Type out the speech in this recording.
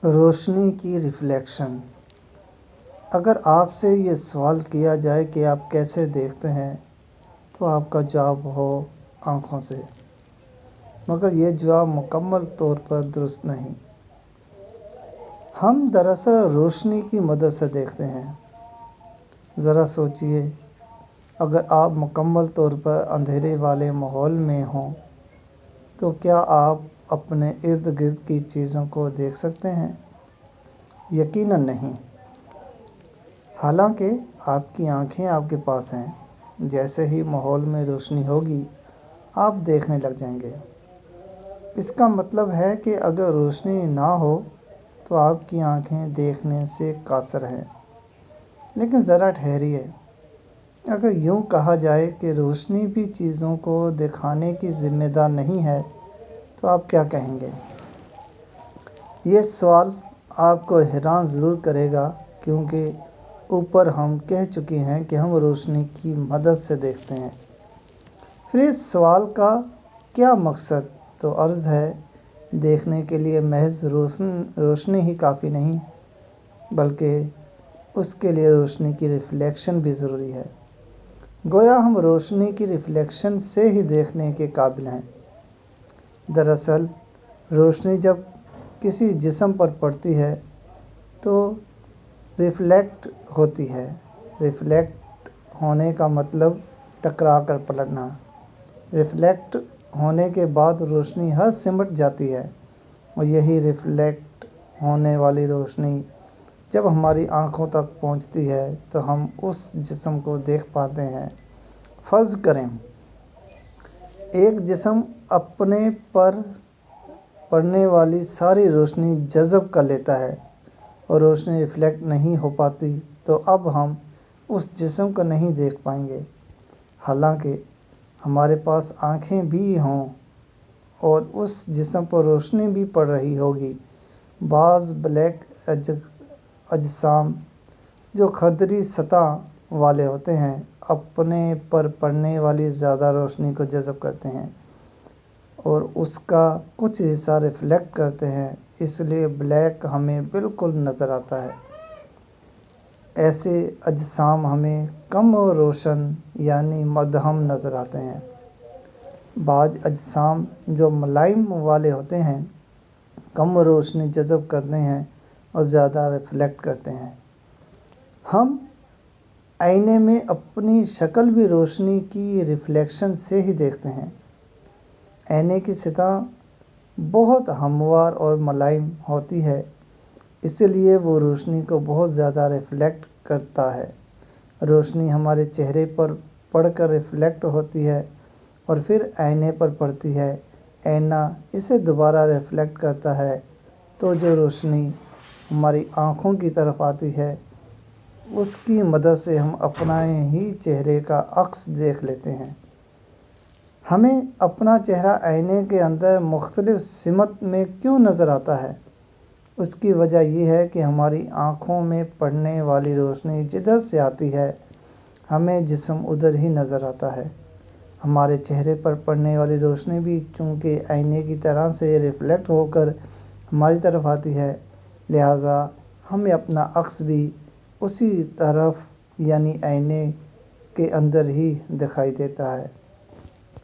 روشنی کی ریفلیکشن۔ اگر آپ سے یہ سوال کیا جائے کہ آپ کیسے دیکھتے ہیں تو آپ کا جواب ہو آنکھوں سے، مگر یہ جواب مکمل طور پر درست نہیں۔ ہم دراصل روشنی کی مدد سے دیکھتے ہیں۔ ذرا سوچئے، اگر آپ مکمل طور پر اندھیرے والے ماحول میں ہوں تو کیا آپ اپنے ارد گرد کی چیزوں کو دیکھ سکتے ہیں؟ یقیناً نہیں۔ حالانکہ آپ کی آنکھیں آپ کے پاس ہیں، جیسے ہی ماحول میں روشنی ہوگی آپ دیکھنے لگ جائیں گے۔ اس کا مطلب ہے کہ اگر روشنی نہ ہو تو آپ کی آنکھیں دیکھنے سے قاصر ہیں۔ لیکن ذرا ٹھہریے، اگر یوں کہا جائے کہ روشنی بھی چیزوں کو دکھانے کی ذمہ دار نہیں ہے تو آپ کیا کہیں گے؟ یہ سوال آپ کو حیران ضرور کرے گا، کیونکہ اوپر ہم کہہ چکے ہیں کہ ہم روشنی کی مدد سے دیکھتے ہیں۔ پھر اس سوال کا کیا مقصد؟ تو عرض ہے، دیکھنے کے لیے محض روشنی ہی کافی نہیں، بلکہ اس کے لیے روشنی کی ریفلیکشن بھی ضروری ہے۔ گویا ہم روشنی کی ریفلیکشن سے ہی دیکھنے کے قابل ہیں۔ دراصل روشنی جب کسی جسم پر پڑتی ہے تو ریفلیکٹ ہوتی ہے۔ ریفلیکٹ ہونے کا مطلب ٹکرا کر پلٹنا۔ ریفلیکٹ ہونے کے بعد روشنی سمٹ جاتی ہے، اور یہی ریفلیکٹ ہونے والی روشنی جب ہماری آنکھوں تک پہنچتی ہے تو ہم اس جسم کو دیکھ پاتے ہیں۔ فرض کریں ایک جسم اپنے پر پڑنے والی ساری روشنی جذب کر لیتا ہے اور روشنی ریفلیکٹ نہیں ہو پاتی، تو اب ہم اس جسم کو نہیں دیکھ پائیں گے، حالانکہ ہمارے پاس آنکھیں بھی ہوں اور اس جسم پر روشنی بھی پڑ رہی ہوگی۔ بعض بلیک اجسام جو خردری سطح والے ہوتے ہیں اپنے پر پڑنے والی زیادہ روشنی کو جذب کرتے ہیں اور اس کا کچھ حصہ ریفلیکٹ کرتے ہیں، اس لیے بلیک ہمیں بالکل نظر آتا ہے۔ ایسے اجسام ہمیں کم روشن یعنی مدھم نظر آتے ہیں۔ بعض اجسام جو ملائم والے ہوتے ہیں کم روشنی جذب کرتے ہیں اور زیادہ ریفلیکٹ کرتے ہیں۔ ہم آئینے میں اپنی شکل بھی روشنی کی ریفلیکشن سے ہی دیکھتے ہیں۔ آئینے کی سطح بہت ہموار اور ملائم ہوتی ہے، اس لیے وہ روشنی کو بہت زیادہ ریفلیکٹ کرتا ہے۔ روشنی ہمارے چہرے پر پڑ کر ریفلیکٹ ہوتی ہے اور پھر آئینے پر پڑتی ہے۔ آئینہ اسے دوبارہ ریفلیکٹ کرتا ہے، تو جو روشنی ہماری آنکھوں کی طرف آتی ہے اس کی مدد سے ہم اپنا ہی چہرے کا عکس دیکھ لیتے ہیں۔ ہمیں اپنا چہرہ آئینے کے اندر مختلف سمت میں کیوں نظر آتا ہے؟ اس کی وجہ یہ ہے کہ ہماری آنکھوں میں پڑنے والی روشنی جدھر سے آتی ہے ہمیں جسم ادھر ہی نظر آتا ہے۔ ہمارے چہرے پر پڑنے والی روشنی بھی چونکہ آئینے کی طرح سے ریفلیکٹ ہو کر ہماری طرف آتی ہے، لہٰذا ہمیں اپنا عکس بھی اسی طرف یعنی آئینے کے اندر ہی دکھائی دیتا ہے۔